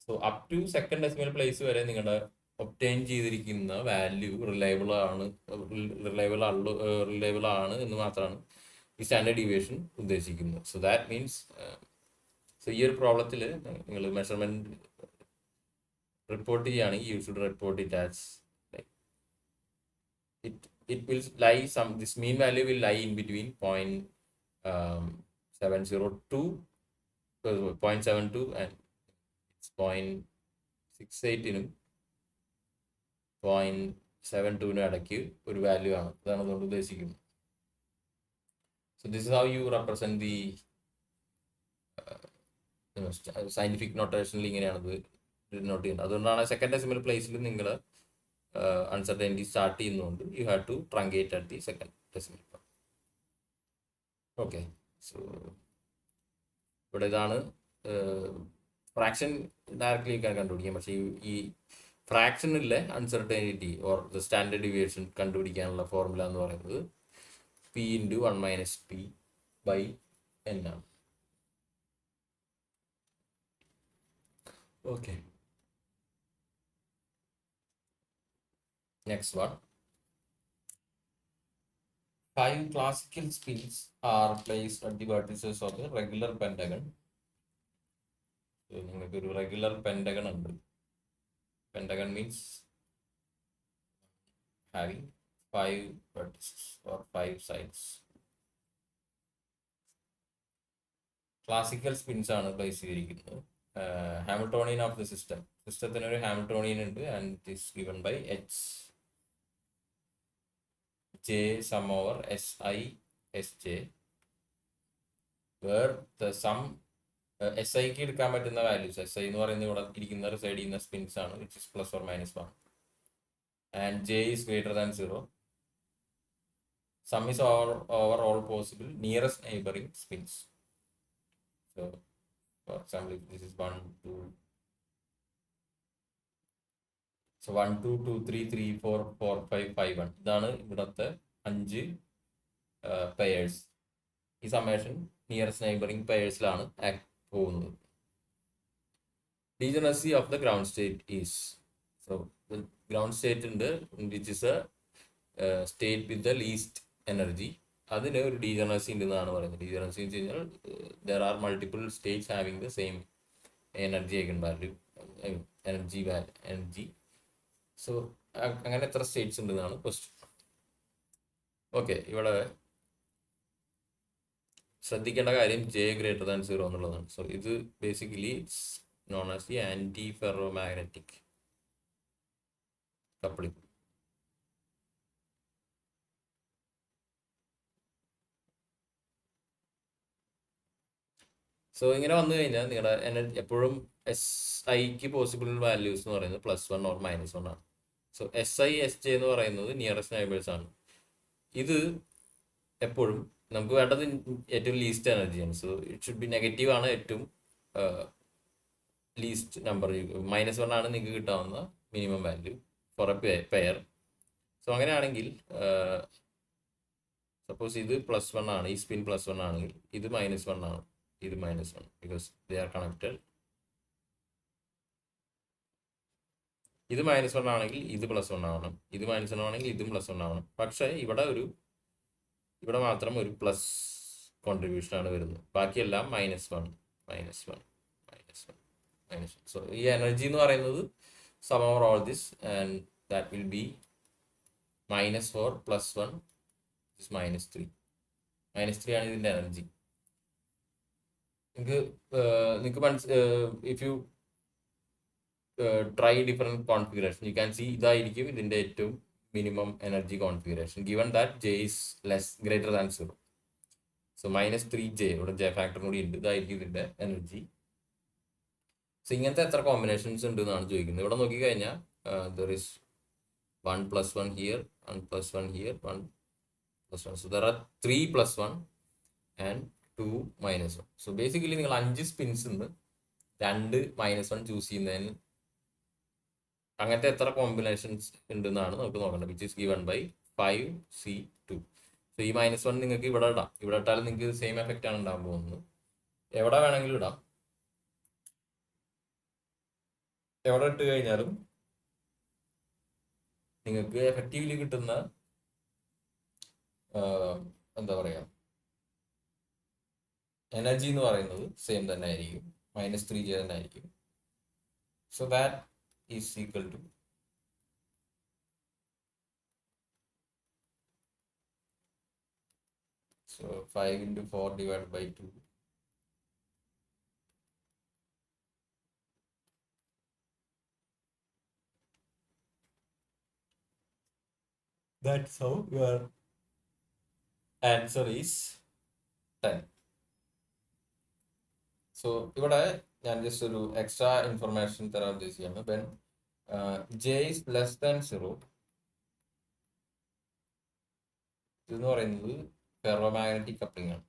[SPEAKER 1] So up to second decimal place വരെ നിങ്ങളുടെ ഒബ്റ്റെയിൻ ചെയ്തിരിക്കുന്ന വാല്യൂ റിലയബിൾ ആണ് എന്ന് മാത്രമാണ് ഈ സ്റ്റാൻഡേർഡ് ഡീവിയേഷൻ ഉദ്ദേശിക്കുന്നത്. സോ ദാറ്റ് മീൻസ് ഈ ഒരു പ്രോബ്ലത്തിൽ നിങ്ങൾ മെഷർമെന്റ് റിപ്പോർട്ട് ചെയ്യുകയാണെങ്കിൽ you should report it as it will lie this mean value will lie in between 0.702 and it's 0.68 0.72 ഇടയ്ക്ക് ഒരു വാല്യൂ ആണ്. അതാണ് അതുകൊണ്ട് ഉദ്ദേശിക്കുന്നത്. So this is how you represent the scientific നൊട്ടേഷനിൽ ഇങ്ങനെയാണത് നോട്ട് ചെയ്യുന്നത്. അതുകൊണ്ടാണ് സെക്കൻഡ് ഡെസിമൽ പ്ലേസിൽ നിങ്ങൾ അൺസർട്ടനിറ്റി സ്റ്റാർട്ട് ചെയ്യുന്നതുകൊണ്ട് you have to truncate at the second decimal. Okay, so ഇവിടെ ഇതാണ് ഫ്രാക്ഷൻ ഡയറക്റ്റ്ലി കണ്ടുപിടിക്കാം. പക്ഷേ ഈ ഫ്രാക്ഷനിലെ uncertainty or the standard deviation കണ്ടുപിടിക്കാനുള്ള ഫോർമുല എന്ന് പറയുന്നത് P into 1 minus P by N ആണ്. Okay, next one. 5 classical spins are placed at the vertices of a regular pentagon. നിങ്ങൾക്ക് ഒരു റെഗുലർ പെൻഡഗൺ ഉണ്ട്. Pentagon means having 5 vertices or 5 sides. Classical spins ആണ് place ചെയ്തിരിക്കുന്നത്. Hamiltonian of the സിസ്റ്റത്തിന് ഒരു Hamiltonian ഉണ്ട് and it is given by H J sum over SI SJ, where the sum SI ക്ക് എടുക്കാൻ പറ്റുന്ന വാല്യൂസ്, SI എന്ന് പറയുന്നത് ഇവിടെ ഇരിക്കുന്ന റിസൈഡ് ചെയ്യുന്ന സ്പിൻസ് ആണ്, which is plus or minus 1 and J is greater than 0. Sum is over all possible nearest neighboring spins. So for example, if this is 1 2, so 1 2 2 3 3 4 4 5 5 1, ഇതാണ് ഇവിടുത്തെ 5 പെയേഴ്സ്. ഈ സമ്മേഷൻ നിയറസ്റ്റ് നെയ്ബറിംഗ് പെയേഴ്സിലാണ് പോകുന്നത്. Degeneracy of the ground state is, so ground state ഉണ്ട് which is a state with the least energy. അതിന് ഒരു degeneracy ഉണ്ടെന്നാണ് പറയുന്നത്. ഡീജനസി എന്ന് വെച്ച് കഴിഞ്ഞാൽ there are multiple states having the same energy eigenvalue, energy. So അങ്ങനെ എത്ര സ്റ്റേറ്റ്സ് ഉണ്ടെന്നാണ് ക്വസ്റ്റ്യൻ. ഓക്കെ, ഇവിടെ ശ്രദ്ധിക്കേണ്ട കാര്യം J greater than 0 എന്നുള്ളതാണ്. സോ ഇത് basically it's known as the antiferromagnetic coupling. So ഇങ്ങനെ വന്നു കഴിഞ്ഞാൽ നിങ്ങളുടെ എനർജി എപ്പോഴും SIക്ക് പോസിബിൾ വാല്യൂസ് എന്ന് പറയുന്നത് +1 ഓർ -1 ആണ്. സോ SI SJ എന്ന് പറയുന്നത് നിയറസ്റ്റ് നൈബേഴ്സ് ആണ്. ഇത് എപ്പോഴും നമുക്ക് വേണ്ടത് ഏറ്റവും ലീസ്റ്റ് എനർജിയാണ്. So it should be negative ആണ് ഏറ്റവും ലീസ്റ്റ് നമ്പർ. -1 ആണ് നിങ്ങൾക്ക് കിട്ടാവുന്ന minimum value for a pair. So അങ്ങനെയാണെങ്കിൽ സപ്പോസ് ഇത് +1 ആണ്, ഈ സ്പിൻ +1 ആണെങ്കിൽ ഇത് -1 ആണ്, ഇത് -1, ബിക്കോസ് ദേ ആർ കണക്റ്റഡ്. ഇത് -1 ആണെങ്കിൽ ഇത് +1 ആവണം, ഇത് -1 ആണെങ്കിൽ ഇതും +1 ആവണം. പക്ഷേ ഇവിടെ മാത്രം ഒരു പ്ലസ് കോൺട്രിബ്യൂഷൻ ആണ് വരുന്നത്, ബാക്കിയെല്ലാം -1 -1 -1. സോ ഈ എനർജി എന്ന് പറയുന്നത് sum over all this and that will be -4 +1 is -3. -3 ആണ് ഇതിൻ്റെ എനർജി. നിങ്ങൾക്ക് if you try different configuration, you can see ഇതായിരിക്കും ഇതിൻ്റെ ഏറ്റവും minimum energy configuration given that J is greater than 0. So -3J, ഇവിടെ J ഫാക്ടർ കൂടി ഉണ്ട്, ഇതായിരിക്കും ഇതിൻ്റെ എനർജി. സോ ഇങ്ങനത്തെ എത്ര കോമ്പിനേഷൻസ് ഉണ്ട് എന്നാണ് ചോദിക്കുന്നത്. ഇവിടെ നോക്കിക്കഴിഞ്ഞാൽ there is 1 +1 here, 1 +1 here, 1 +1. So there are 3 +1 and 2 -1. So basically നിങ്ങൾ 5 സ്പിൻസ് നിന്ന് 2 -1 ചൂസ് ചെയ്യുന്നതിന് അങ്ങനത്തെ എത്ര കോമ്പിനേഷൻസ് ഉണ്ടെന്നാണ് നമുക്ക് നോക്കേണ്ടത്, which is given by 5C2. So ഈ -1 നിങ്ങൾക്ക് ഇവിടെ ഇടാം. ഇവിടെ ഇട്ടാലും നിങ്ങൾക്ക് സെയിം എഫക്റ്റ് ആണ് ഉണ്ടാകാൻ പോകുന്നത്. എവിടെ വേണമെങ്കിലും ഇടാം. എവിടെ ഇട്ട് കഴിഞ്ഞാലും നിങ്ങൾക്ക് എഫക്റ്റീവ്ലി കിട്ടുന്ന എന്താ പറയുക എനർജി എന്ന് പറയുന്നത് സെയിം തന്നെ ആയിരിക്കും, -3J തന്നെ ആയിരിക്കും. So that is equal to so 5 into 4 divided by 2. That's how your answer is 10. So ഇവിടെ ഞാൻ ജസ്റ്റ് ഒരു എക്സ്ട്രാ ഇൻഫർമേഷൻ തരാൻ ഉദ്ദേശിക്കുകയാണ്. When J is less than 0, ഇതെന്ന് പറയുന്നത് ഫെറോമാഗ്നറ്റിക് കപ്ലിംഗ് ആണ്.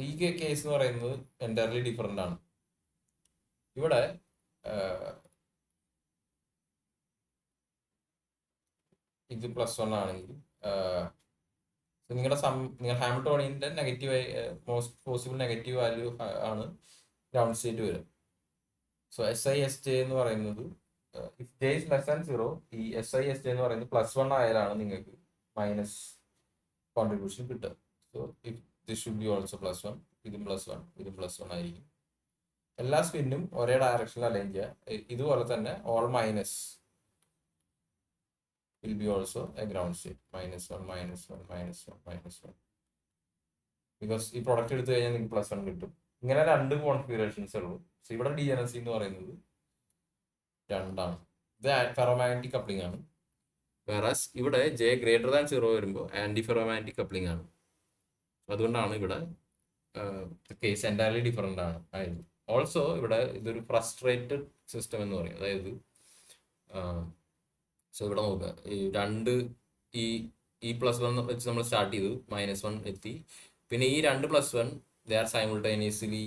[SPEAKER 1] ഈ കേസ് എന്ന് പറയുന്നത് എൻറ്റയർലി ഡിഫറെൻ്റ് ആണ്. ഇവിടെ ഇത് +1 ആണെങ്കിൽ നിങ്ങളുടെ ഹാമിൽട്ടോണിയൻ്റെ negative most possible negative value ആണ് ഗ്രൗണ്ട് സ്റ്റേറ്റ് വരും. സോ SI SJ എന്ന് പറയുന്നത് if J is less than 0, ഈ SI SJ എന്ന് പറയുന്നത് +1 ആയാലാണ് നിങ്ങൾക്ക് മൈനസ് കോൺട്രിബ്യൂഷൻ കിട്ടുക. So if this should be also +1, ഇതും +1, ഇതും +1 ആയിരിക്കും. എല്ലാ സ്പിന്നും ഒരേ ഡയറക്ഷനിൽ അലൈൻ ചെയ്യുക. ഇതുപോലെ തന്നെ all minus will be also a ground state, -1, -1, -1, -1. Because ഈ പ്രൊഡക്റ്റ് എടുത്തു കഴിഞ്ഞാൽ നിങ്ങൾക്ക് +1 കിട്ടും. ഇങ്ങനെ 2 കോൺഫിഗറേഷൻസ് ഉള്ളൂ. സോ ഇവിടെ DNSE എന്ന് പറയുന്നത് 2 ആണ്. ഇത് ഫെറോമാഗ്നറ്റിക് കപ്ലിംഗ് ആണ്. വേറാസ് ഇവിടെ J > 0 വരുമ്പോൾ ആന്റി ഫെറോമാഗ്നറ്റിക് കപ്ലിംഗ് ആണ്. അതുകൊണ്ടാണ് ഇവിടെ കേസ് എൻറ്റയർലി ഡിഫറെൻ്റ് ആണ് ആയത്. ഓൾസോ ഇവിടെ ഇതൊരു ഫ്രസ്ട്രേറ്റഡ് സിസ്റ്റം എന്ന് പറയും. അതായത് സോ ഇവിടെ നോക്കുക, ഈ +1 വെച്ച് നമ്മൾ സ്റ്റാർട്ട് ചെയ്തു, -1 എത്തി. പിന്നെ ഈ 2 +1 they are simultaneously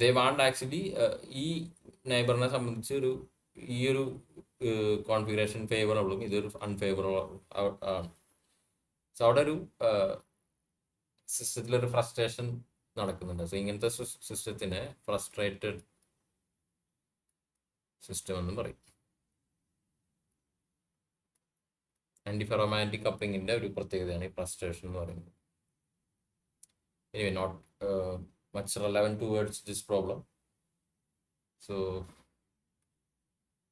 [SPEAKER 1] they want actually ഈ നെയ്ബറിനെ സംബന്ധിച്ച് ഈ ഒരു കോൺഫിഗറേഷൻ ഫേവറബിളും ഇതൊരു അൺഫേവറബിൾ ആണ്. സോ അവിടെ ഒരു സിസ്റ്റത്തിലൊരു ഫ്രസ്ട്രേഷൻ നടക്കുന്നുണ്ട്. സോ ഇങ്ങനത്തെ സിസ്റ്റത്തിനെ ഫ്രസ്ട്രേറ്റഡ് സിസ്റ്റം എന്നും പറയും. ആന്റി ഫെറോമാഗ്നറ്റിക് കപ്ലിങ്ങിന്റെ ഒരു പ്രത്യേകതയാണ് ഈ ഫ്രസ്ട്രേഷൻ എന്ന് പറയുന്നത്. Anyway, not much relevant towards this problem. So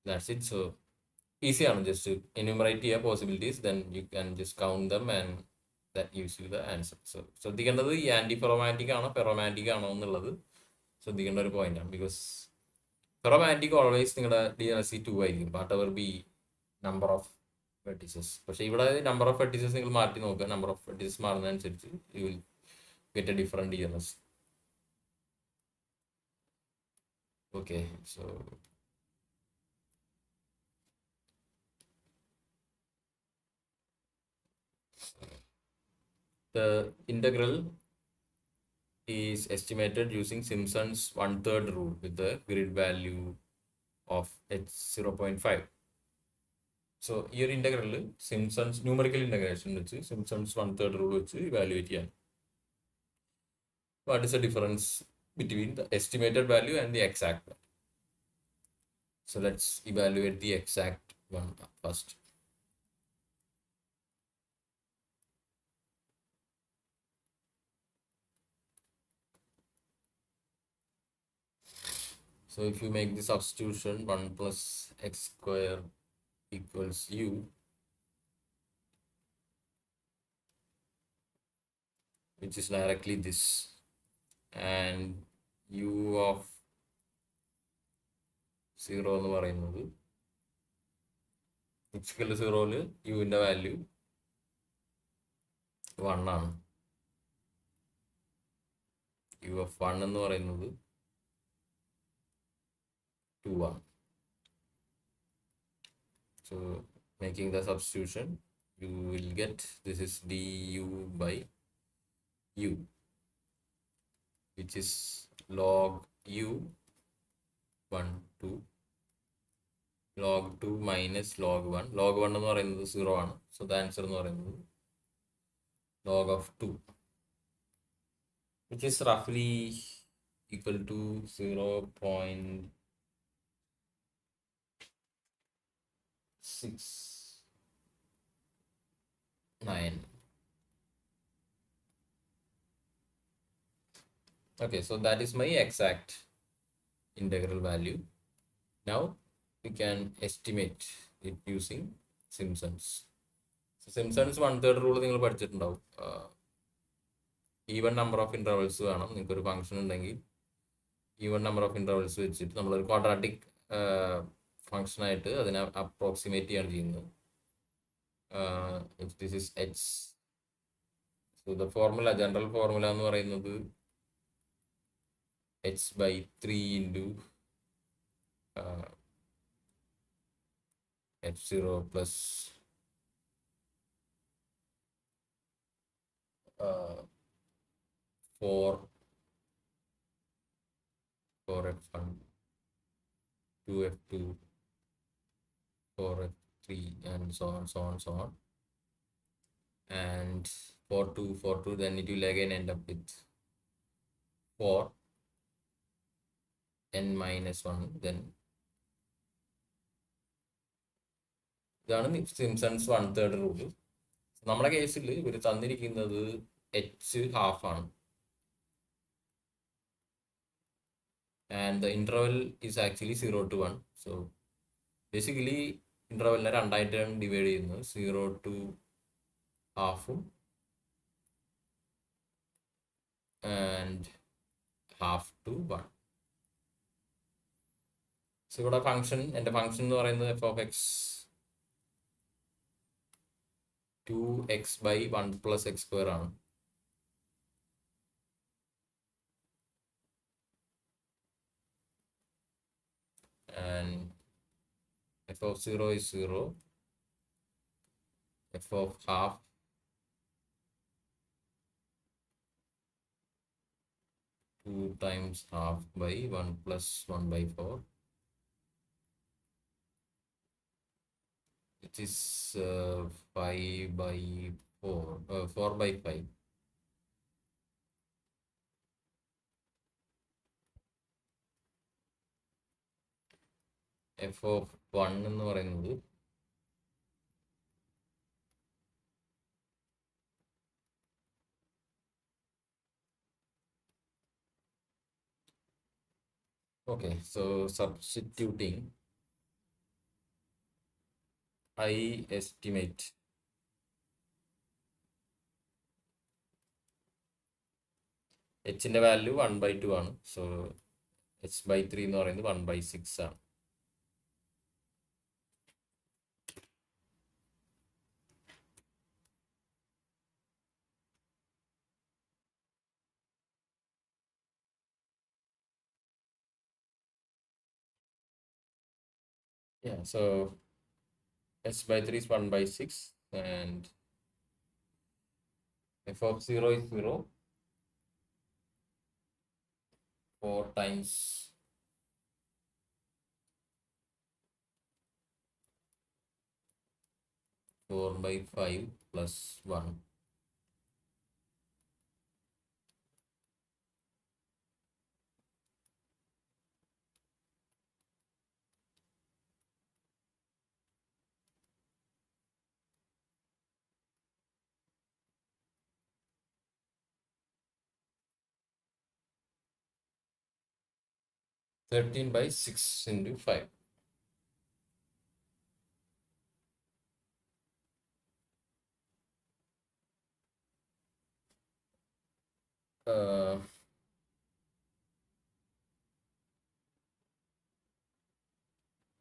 [SPEAKER 1] that's it. So easy ആണ്, just to enumerate here possibilities, then you can just count them and that gives you the answer. So ശ്രദ്ധിക്കേണ്ടത് ഈ anti ferromagnetic ആണോ ferromagnetic ആണോ എന്നുള്ളത് ശ്രദ്ധിക്കേണ്ട ഒരു point ആണ്. Because ferromagnetic always നിങ്ങളുടെ DNSE 2 ആയിരിക്കും, whatever be number of vertices. പക്ഷേ ഇവിടെ നമ്പർ ഓഫ് വെർട്ടിസസ് നിങ്ങൾ മാറ്റി നോക്കുക. നമ്പർ ഓഫ് വെർട്ടിസസ് മാറുന്നതനുസരിച്ച് you will get a different DNS. Okay, so the integral is estimated using Simpson's 1/3 rule with the grid value of h0.5. So ഈ ഒരു integral Simpsons numerical integration വെച്ച് Simpsons 1/3 rule വെച്ച് evaluate ചെയ്യാൻ. What is the difference between the estimated value and the exact value? So let's evaluate the exact one first. So if you make the substitution, 1 plus x square equals u, which is directly this, and u of 0 എന്ന് പറയുന്നത് x=0 യുവിൻ്റെ value 1 ആണ്. u of 1 എന്ന് പറയുന്നത് 2 ആണ്. So making the substitution, you will get this is du by u, which is log u 1 2 log 2 minus log 1. log 1 എന്ന് പറയുന്നത് 0 ആണ്. സോ ദ ആൻസർ എന്ന് പറയുന്നത് log of 2, which is roughly equal to 0.69. Okay, so that is my exact integral value. Now we can estimate it using Simpson's. So Simpson's 1/3 rule നിങ്ങൾ പഠിച്ചിട്ടുണ്ടാവും. Even number of intervals വേണം. നിങ്ങൾക്കൊരു function ഉണ്ടെങ്കിൽ even number of intervals വെച്ചിട്ട് നമ്മളൊരു quadratic ഫംഗ്ഷനായിട്ട് അതിനെ approximate ചെയ്യാണ് ചെയ്യുന്നത്. This is H. So the formula, general formula എന്ന് പറയുന്നത് h/3 into h0 plus 4 4f1, 2f2, 4f3, and so on, so on, so on. And 4 2 4 2, then it will again end up with 4 n minus 1. Then ഇതാണ് Simpson's 1/3 rule. നമ്മുടെ കേസിൽ ഇവർ തന്നിരിക്കുന്നത് h half ആണ്. And the interval is actually 0 to 1. So basically ഇന്റർവെലിനെ രണ്ടായിട്ടാണ് divide ചെയ്യുന്നത്. 0 to ഹാഫും ആൻഡ് ഹാഫ് ടു 1. സോ ഇവിടെ എൻ്റെ ഫംഗ്ഷൻ എന്ന് പറയുന്നത് f(x) 2x/1 + x² ആണ്. And f(0) is 0. f(half) 2 times half by 1 plus 1/4, which is 5/4, 4/5. f(1) എന്ന് പറയുന്നത് okay, so substituting, I estimate h-ന്റെ വാല്യൂ 1/2 ആണ്. സോ h/3 എന്ന് പറയുന്നത് 1/6 ആണ്. Yeah, so h/3 is 1/6, and f(0) is 0. 4 times 4/5 plus 1. (13/6 into 5).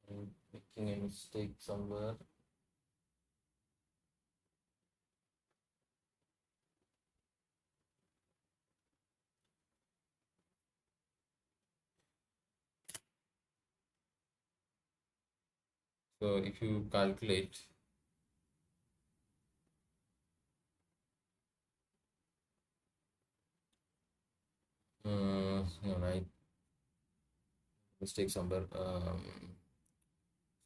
[SPEAKER 1] I'm making a mistake somewhere. So if you calculate no, right, mistake somewhere.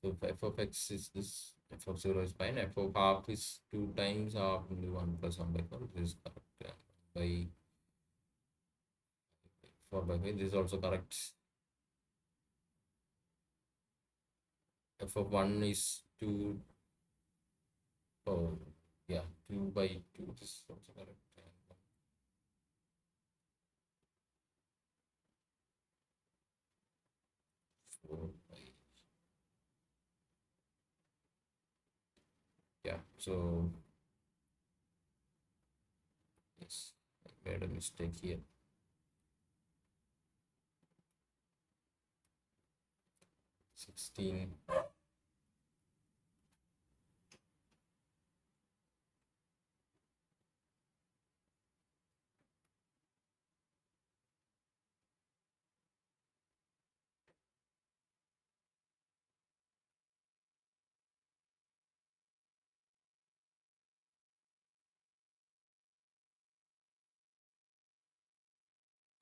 [SPEAKER 1] So f(x) is this, f(0) is fine. f(half) is 2 times half into 1 plus 1/4. This is correct. By 4/5, this is also correct. f(1) is 2. Oh yeah, 2/2. This is also correct. Yeah, so yes, I made a mistake here. 16.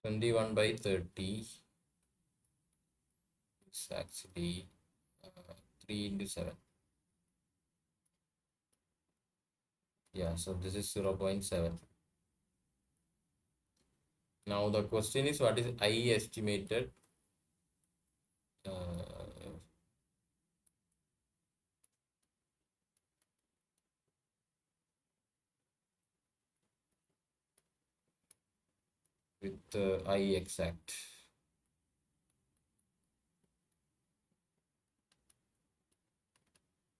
[SPEAKER 1] 21 by 30 is actually 3 into 7. Yeah, so this is 0.7. Now the question is, what is I estimated? With I exact.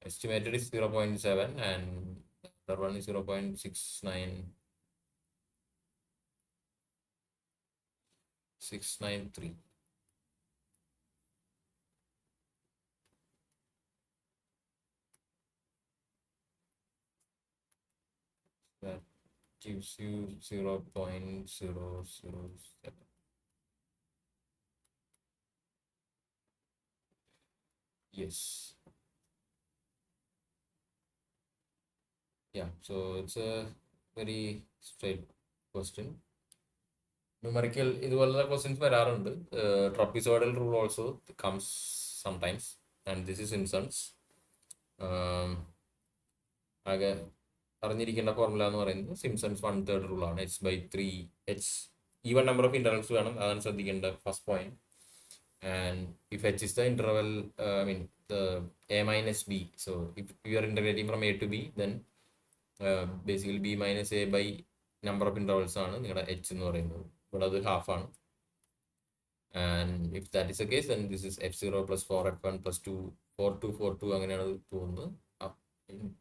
[SPEAKER 1] Estimated is 0.7 and the other one is 0.69693. That gives you 0.007. Yes. Yeah, so it's a very straight question. Numerical ഇതുപോലുള്ള questions വരാറുണ്ട്. Trapezoidal rule also comes sometimes and this is Simpson's. ആകെ അറിഞ്ഞിരിക്കേണ്ട formula എന്ന് പറയുന്നത് Simpson's 1/3 റൂളാണ്. h/3 h even number of intervals വേണം, അതാണ് ശ്രദ്ധിക്കേണ്ട first point. And if h is the interval, I mean the a minus b, so if you are integrating from a to b, then basically b minus a by number of intervals ആണ് നിങ്ങളുടെ h എന്ന് പറയുന്നത്. ഇവിടെ അത് half ആണ്. And if that is the case, then this is f0 plus 4f1 plus 2 4 2 4 2 അങ്ങനെയാണ് പോകുന്നത്. Up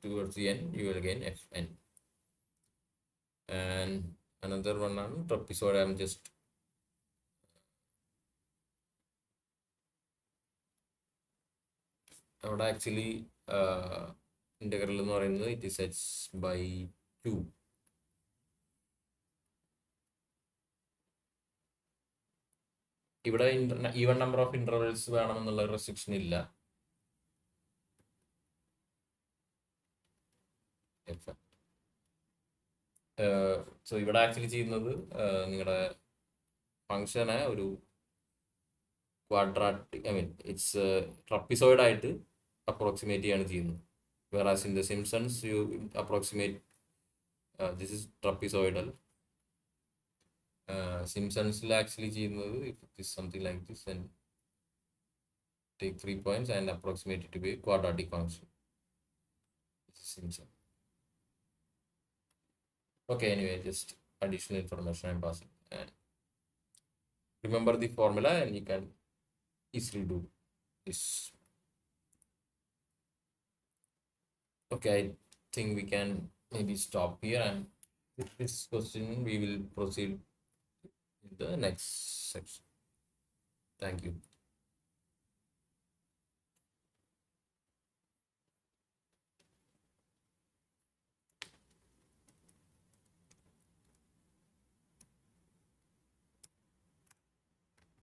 [SPEAKER 1] towards the end you will gain fn. And another one ആണ് trapezoid. I'm just അവിടെ ആക്ച്വലി ഇന്റഗ്രൽ എന്ന് പറയുന്നത് ഇറ്റ് ഇസ് h/2. ഇവിടെ even number of intervals വേണമെന്നുള്ള restriction ഇല്ല. So ഇവിടെ ആക്ച്വലി ചെയ്യുന്നത് നിങ്ങളുടെ ഫങ്ഷനെ ഒരു quadratic, I mean it's trapezoid ആയിട്ട് അപ്രോക്സിമേറ്റ് ചെയ്യാണ് ചെയ്യുന്നത്. Whereas in the Simpson's you approximate this is trapezoidal. സിംസൺസിൽ ആക്ച്വലി ചെയ്യുന്നത് if it is something like this and take 3 points and approximate it to be a quadratic function. This is Simpson. Okay, anyway, just additional information I'm passing. And remember the formula and you can easily do this. Okay, I think we can maybe stop here, and with this question we will proceed in the next section. Thank you.